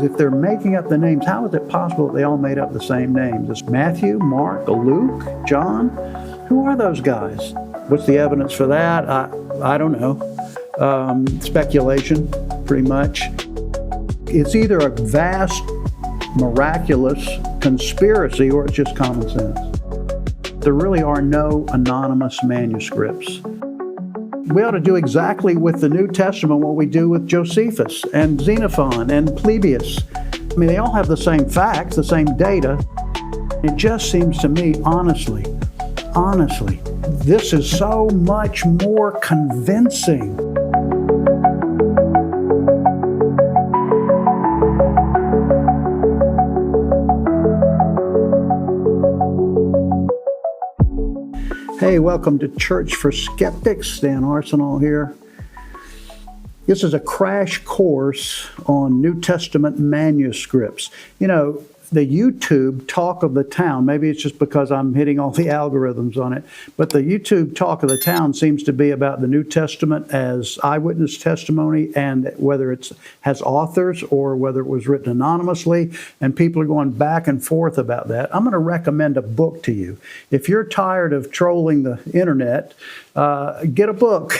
If they're making up the names, how is it possible that they all made up the same names? It's Matthew, Mark, Luke, John. Who are those guys? What's the evidence for that? I don't know. Speculation, pretty much. It's either a vast, miraculous conspiracy or it's just common sense. There really are no anonymous manuscripts. We ought to do exactly with the New Testament what we do with Josephus and Xenophon and Polybius. I mean, they all have the same facts, the same data. It just seems to me, honestly, this is so much more convincing. Hey, welcome to Church for Skeptics. Dan Arsenal here. This is a crash course on New Testament manuscripts. You know, the YouTube talk of the town, maybe it's just because I'm hitting all the algorithms on it, but the YouTube talk of the town seems to be about the New Testament as eyewitness testimony, and whether it has authors or whether it was written anonymously, and people are going back and forth about that. I'm going to recommend a book to you. If you're tired of trolling the internet, get a book.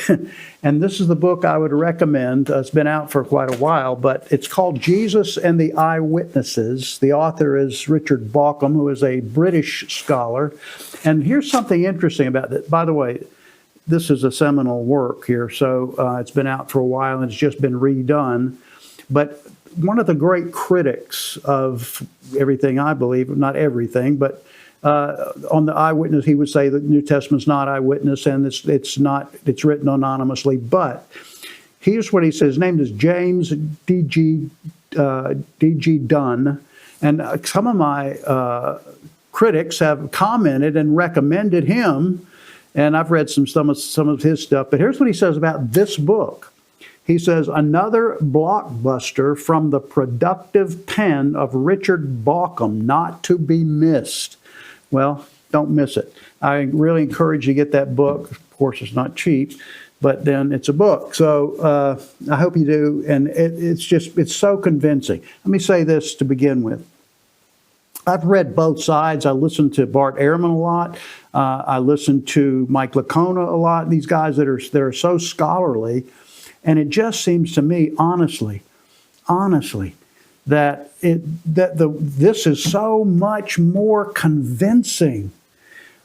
And this is the book I would recommend. It's been out for quite a while, but it's called Jesus and the Eyewitnesses. The author is Richard Bauckham, who is a British scholar. And here's something interesting about it. By the way, this is a seminal work here, so it's been out for a while and it's just been redone. But one of the great critics of everything, I believe, not everything, but on the eyewitness, he would say the New Testament's not eyewitness and it's written anonymously. But here's what he says. His name is James D.G. Dunn, and some of my critics have commented and recommended him, and I've read some of his stuff. But here's what he says about this book. He says, another blockbuster from the productive pen of Richard Bauckham, not to be missed. Well, don't miss it. I really encourage you to get that book. Of course, it's not cheap, but then it's a book. So I hope you do. And it's so convincing. Let me say this to begin with. I've read both sides. I listen to Bart Ehrman a lot. I listen to Mike Licona a lot. These guys that are so scholarly. And it just seems to me, honestly, that this is so much more convincing.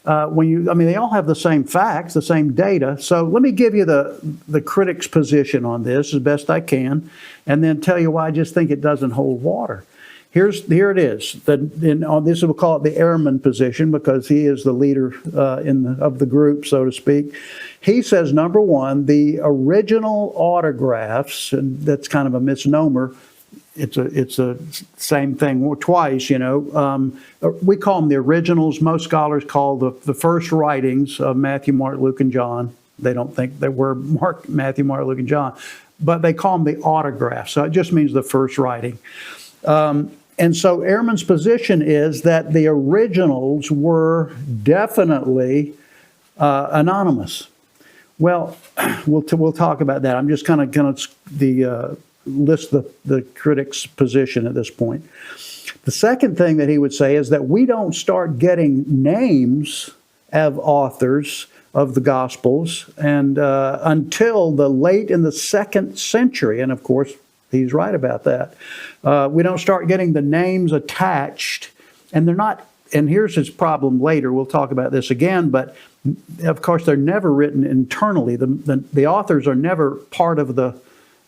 They all have the same facts, the same data. So let me give you the critic's position on this as best I can, and then tell you why I just think it doesn't hold water. Here it is. We'll call it the Ehrman position because he is the leader of the group, so to speak. He says, number one, the original autographs, and that's kind of a misnomer. It's a same thing twice, you know. We call them the originals. Most scholars call the first writings of Matthew, Mark, Luke, and John. They don't think they were Matthew, Mark, Luke, and John, but they call them the autographs. So it just means the first writing. And so Ehrman's position is that the originals were definitely anonymous. Well, we'll talk about that. I'm just kind of going to list the critic's position at this point. The second thing that he would say is that we don't start getting names of authors of the Gospels and until the late in the 2nd century, and of course he's right about that. We don't start getting the names attached, and they're not. And here's his problem later. We'll talk about this again, but of course they're never written internally. The authors are never part of the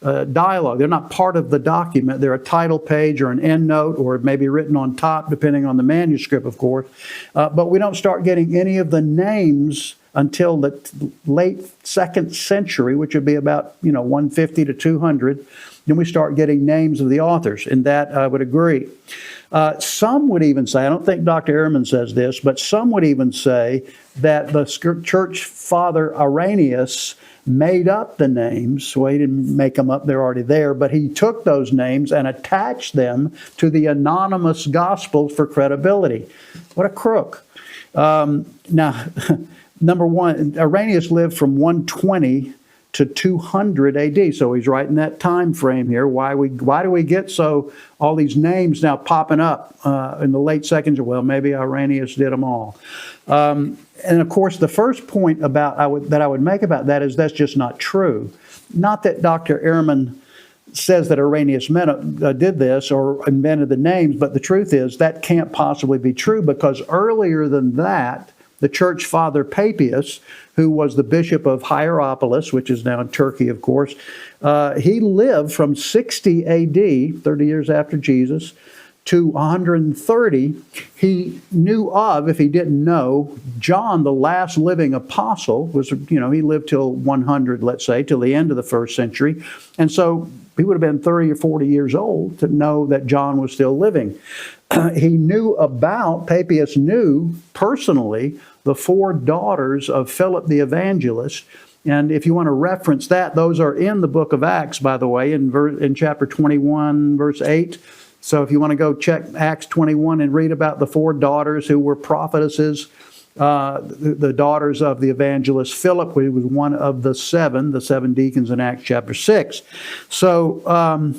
dialogue. They're not part of the document. They're a title page or an endnote, or maybe written on top, depending on the manuscript, of course. But we don't start getting any of the names until the late 2nd century, which would be about 150 to 200. Then we start getting names of the authors, and that I would agree. Some would even say, I don't think Dr. Ehrman says this, but some would even say that the church father Irenaeus made up the names. Well, he didn't make them up, they're already there, but he took those names and attached them to the anonymous Gospels for credibility. What a crook. Now, number one, Irenaeus lived from 120 to 200 AD. So he's right in that time frame here. Why do we get all these names now popping up in the late second? Well, maybe Irenaeus did them all. And of course, the first point that I would make about that is that's just not true. Not that Dr. Ehrman says that Irenaeus did this or invented the names, but the truth is that can't possibly be true, because earlier than that, the church father Papias, who was the bishop of Hierapolis, which is now in Turkey, of course, he lived from 60 AD, 30 years after Jesus, to 130. He knew of, if he didn't know, John, the last living apostle, he lived till 100, let's say, till the end of the first century. And so he would have been 30 or 40 years old to know that John was still living. Papias knew personally the 4 daughters of Philip the Evangelist. And if you want to reference that, those are in the book of Acts, by the way, in chapter 21, verse 8. So if you want to go check Acts 21 and read about the 4 daughters who were prophetesses, the daughters of the evangelist Philip, who was one of the 7 deacons in Acts chapter 6. So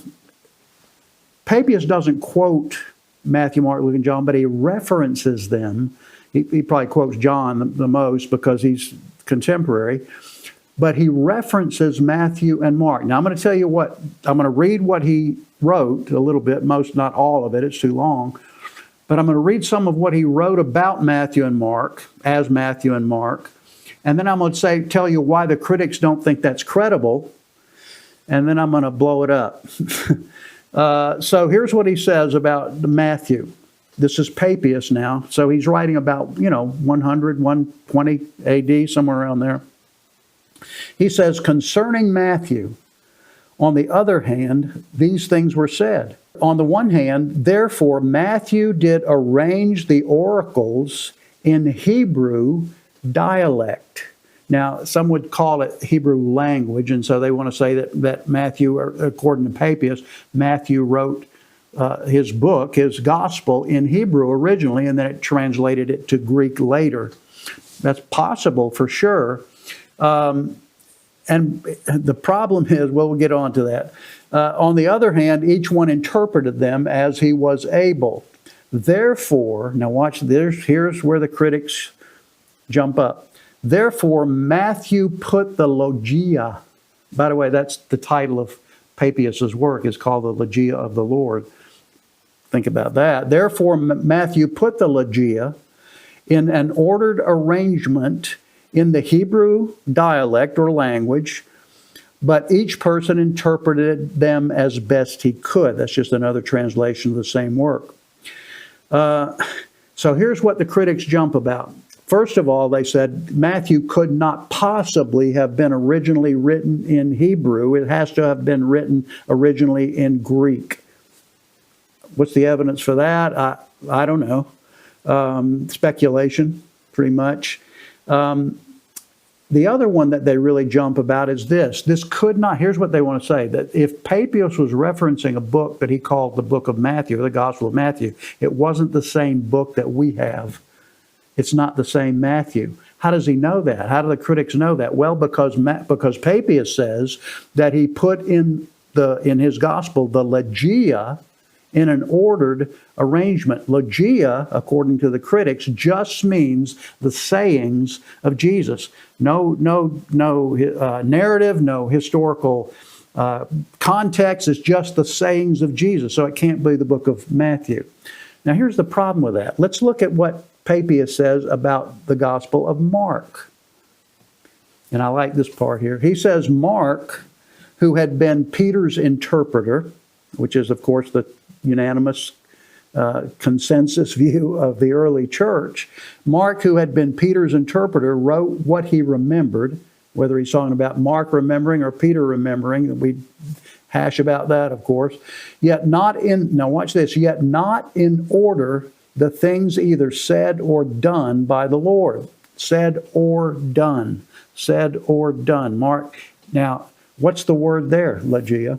Papias doesn't quote Matthew, Mark, Luke, and John, but he references them. He probably quotes John the most because he's contemporary. But he references Matthew and Mark. Now, I'm going to tell you what, I'm going to read what he wrote a little bit, not all of it, it's too long. But I'm going to read some of what he wrote about Matthew and Mark, as Matthew and Mark. And then I'm going to tell you why the critics don't think that's credible. And then I'm going to blow it up. So here's what he says about Matthew. This is Papias now. So he's writing about, 100, 120 AD, somewhere around there. He says, concerning Matthew, on the other hand, these things were said. On the one hand, therefore, Matthew did arrange the oracles in Hebrew dialect. Now, some would call it Hebrew language, and so they want to say that Matthew, according to Papias, Matthew wrote his book, his gospel, in Hebrew originally, and then it translated it to Greek later. That's possible for sure. And the problem is, we'll get on to that. On the other hand, each one interpreted them as he was able. Therefore, now watch this, here's where the critics jump up. Therefore, Matthew put the Logia. By the way, that's the title of Papias's work, is called the Logia of the Lord. Think about that. Therefore, Matthew put the Logia in an ordered arrangement in the Hebrew dialect or language, but each person interpreted them as best he could. That's just another translation of the same work. So here's what the critics jump about. First of all, they said Matthew could not possibly have been originally written in Hebrew. It has to have been written originally in Greek. What's the evidence for that? I don't know. Speculation, pretty much. The other one that they really jump about is this. This could not, here's what they want to say, that if Papias was referencing a book that he called the book of Matthew, or the Gospel of Matthew, it wasn't the same book that we have. It's not the same Matthew. How does he know that? How do the critics know that? Well, because Papias says that he put in his gospel the Logia in an ordered arrangement. Logia, according to the critics, just means the sayings of Jesus. No narrative, no historical context. It's just the sayings of Jesus. So it can't be the book of Matthew. Now, here's the problem with that. Let's look at what Papias says about the Gospel of Mark. And I like this part here. He says, Mark, who had been Peter's interpreter, which is, of course, the unanimous consensus view of the early church. Mark, who had been Peter's interpreter, wrote what he remembered, whether he's talking about Mark remembering or Peter remembering. We hash about that, of course. Now watch this, yet not in order the things either said or done by the Lord. Said or done. Said or done. Mark, now, what's the word there, Logia?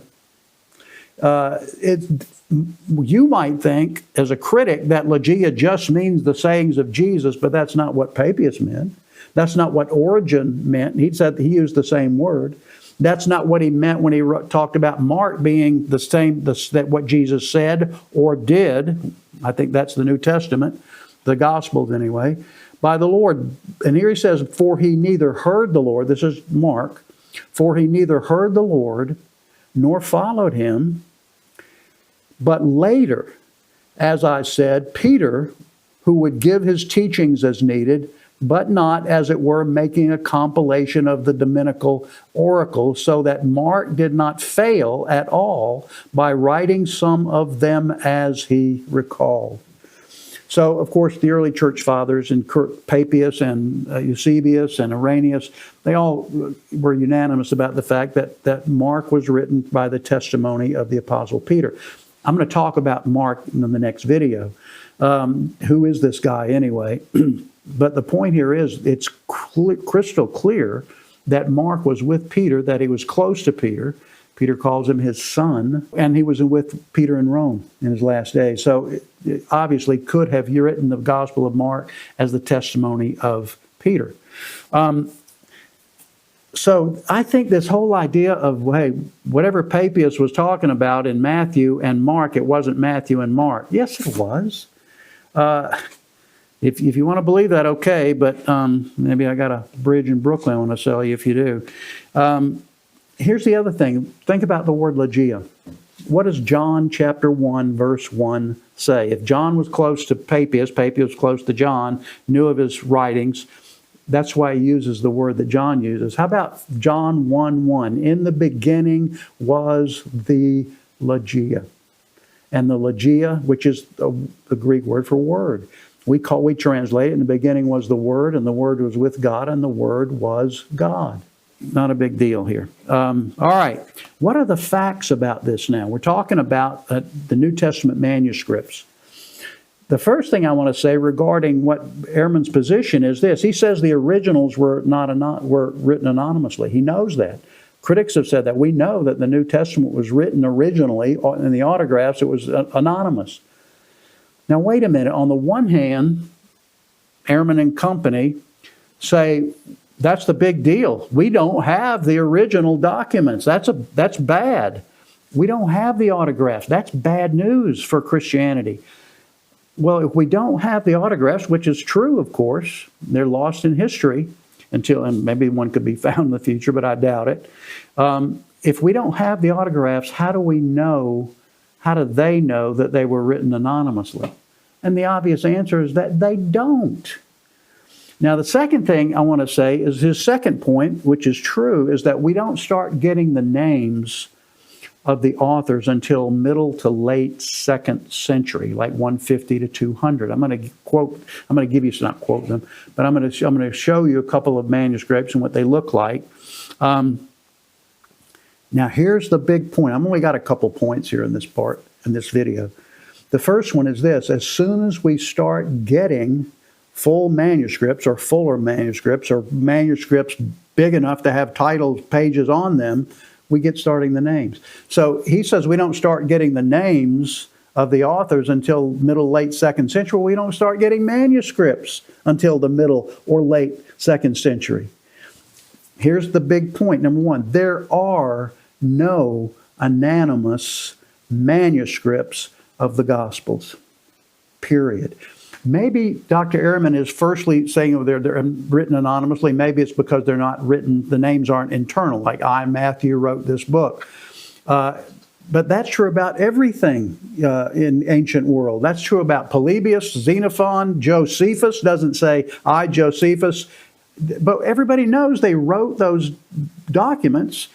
You might think, as a critic, that Logia just means the sayings of Jesus, but that's not what Papias meant. That's not what Origen meant. He said he used the same word. That's not what he meant when he talked about Mark being the same, that what Jesus said or did. I think that's the New Testament, the Gospels anyway, by the Lord. And here he says, for he neither heard the Lord, this is Mark, for he neither heard the Lord nor followed him, but later, as I said, Peter, who would give his teachings as needed, but not, as it were, making a compilation of the Dominical oracles, so that Mark did not fail at all by writing some of them as he recalled. So, of course, the early church fathers, and Papias and Eusebius and Irenaeus, they all were unanimous about the fact that Mark was written by the testimony of the Apostle Peter. I'm going to talk about Mark in the next video. Who is this guy anyway? But the point here is, it's crystal clear that Mark was with Peter, that he was close to Peter. Peter calls him his son, and he was with Peter in Rome in his last days. So it obviously could have written the Gospel of Mark as the testimony of Peter. So I think this whole idea of, hey, whatever Papias was talking about in Matthew and Mark, it wasn't Matthew and Mark. Yes, it was. If you want to believe that, okay, but maybe I got a bridge in Brooklyn I want to sell you if you do. Here's the other thing. Think about the word logia. What does John chapter 1, verse 1 say? If John was close to Papias, Papias was close to John, knew of his writings, that's why he uses the word that John uses. How about John 1:1? In the beginning was the logia. And the logia, which is the Greek word for word. We translate it, in the beginning was the Word, and the Word was with God, and the Word was God. Not a big deal here. All right. What are the facts about this now? We're talking about the New Testament manuscripts. The first thing I want to say regarding what Ehrman's position is this. He says the originals were written anonymously. He knows that. Critics have said that. We know that the New Testament was written originally, in the autographs, it was anonymous. Now, wait a minute. On the one hand, Ehrman and company say, that's the big deal. We don't have the original documents. That's bad. We don't have the autographs. That's bad news for Christianity. Well, if we don't have the autographs, which is true, of course, they're lost in history and maybe one could be found in the future, but I doubt it. If we don't have the autographs, how do they know that they were written anonymously? And the obvious answer is that they don't. Now, the second thing I want to say is his second point, which is true, is that we don't start getting the names of the authors until middle to late 2nd century, like 150 to 200. I'm going to give you, not quote them, but I'm going to show you a couple of manuscripts and what they look like. Now, here's the big point. I've only got a couple points here in this video. The first one is this. As soon as we start getting full manuscripts or fuller manuscripts or manuscripts big enough to have titles, pages on them, we get starting the names. So he says we don't start getting the names of the authors until middle, late 2nd century. We don't start getting manuscripts until the middle or late 2nd century. Here's the big point. Number one, there are no anonymous manuscripts of the Gospels, period. Maybe Dr. Ehrman is firstly saying they're written anonymously. Maybe it's because they're not written, the names aren't internal, like I, Matthew, wrote this book. But that's true about everything in ancient world. That's true about Polybius, Xenophon, Josephus doesn't say, I, Josephus. But everybody knows they wrote those documents.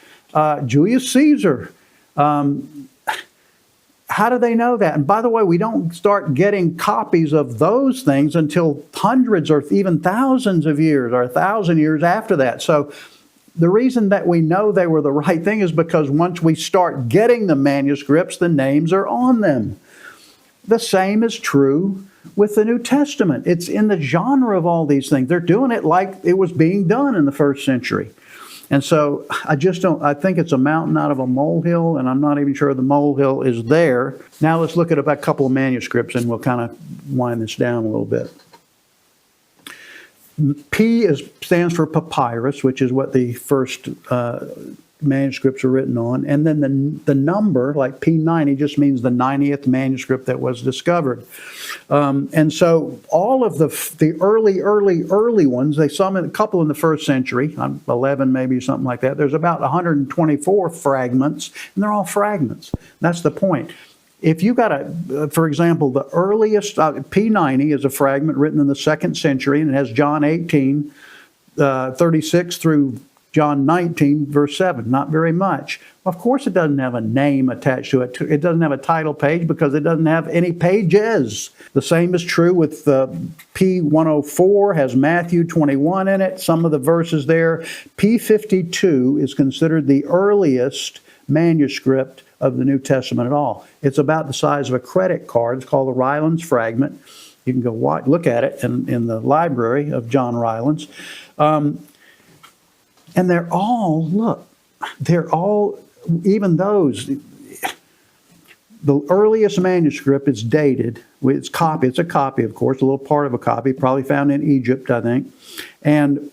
Julius Caesar. How do they know that? And by the way, we don't start getting copies of those things until hundreds or even thousands of years or 1,000 years after that. So the reason that we know they were the right thing is because once we start getting the manuscripts, the names are on them. The same is true with the New Testament. It's in the genre of all these things. They're doing it like it was being done in the 1st century. And so I think it's a mountain out of a molehill, and I'm not even sure the molehill is there. Now let's look at a couple of manuscripts, and we'll kind of wind this down a little bit. P stands for papyrus, which is what the first manuscripts are written on. And then the number, like P90, just means the 90th manuscript that was discovered. And so all of the early ones, a couple in the first century, 11 maybe, something like that. There's about 124 fragments, and they're all fragments. That's the point. If you got for example, the earliest, P90 is a fragment written in the 2nd century, and it has John 18, 36 through John 19, verse 7. Not very much. Of course, it doesn't have a name attached to it. It doesn't have a title page because it doesn't have any pages. The same is true with P104, has Matthew 21 in it, some of the verses there. P52 is considered the earliest manuscript of the New Testament at all. It's about the size of a credit card. It's called the Rylands Fragment. You can go look at it in the library of John Rylands. And they're all, even those, the earliest manuscript is dated. It's a copy, of course, a little part of a copy, probably found in Egypt, I think. And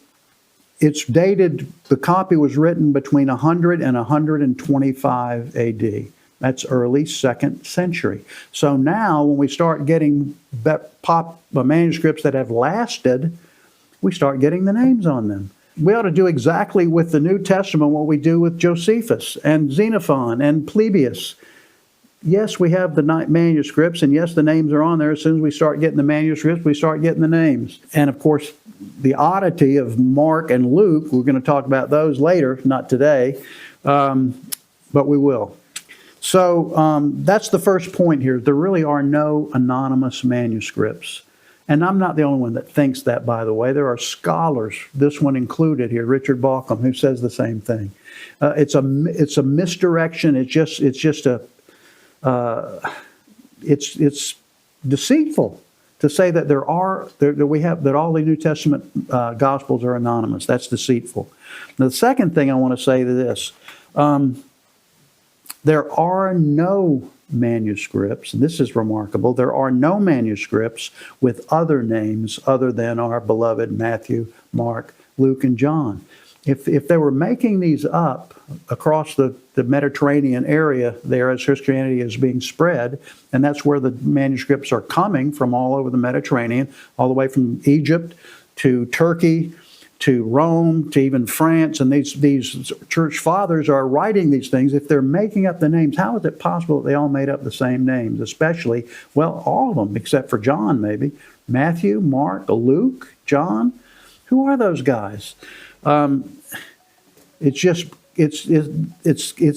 it's dated, the copy was written between 100 and 125 AD. That's early 2nd century. So now when we start getting manuscripts that have lasted, we start getting the names on them. We ought to do exactly with the New Testament what we do with Josephus and Xenophon and Polybius. Yes, we have the manuscripts, and yes, the names are on there. As soon as we start getting the manuscripts, we start getting the names. And of course, the oddity of Mark and Luke, we're going to talk about those later, not today, but we will. So that's the first point here. There really are no anonymous manuscripts. And I'm not the only one that thinks that, by the way. There are scholars, this one included here, Richard Bauckham, who says the same thing. It's a misdirection. It's deceitful to say that that all the New Testament Gospels are anonymous. That's deceitful. Now, the second thing I want to say to this, there are no manuscripts, and this is remarkable, there are no manuscripts with other names other than our beloved Matthew, Mark, Luke, and John. If they were making these up across the Mediterranean area there as Christianity is being spread, and that's where the manuscripts are coming from, all over the Mediterranean, all the way from Egypt to Turkey to Rome to even France, and these church fathers are writing these things. If they're making up the names, how is it possible that they all made up the same names? Especially, well, all of them except for John, maybe. Matthew, Mark, Luke, John. Who are those guys? It's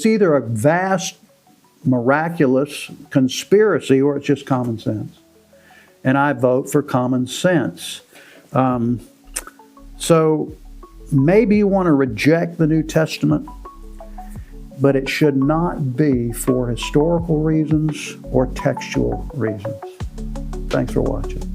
either a vast, miraculous conspiracy or it's just common sense. And I vote for common sense. So maybe you want to reject the New Testament, but it should not be for historical reasons or textual reasons. Thanks for watching.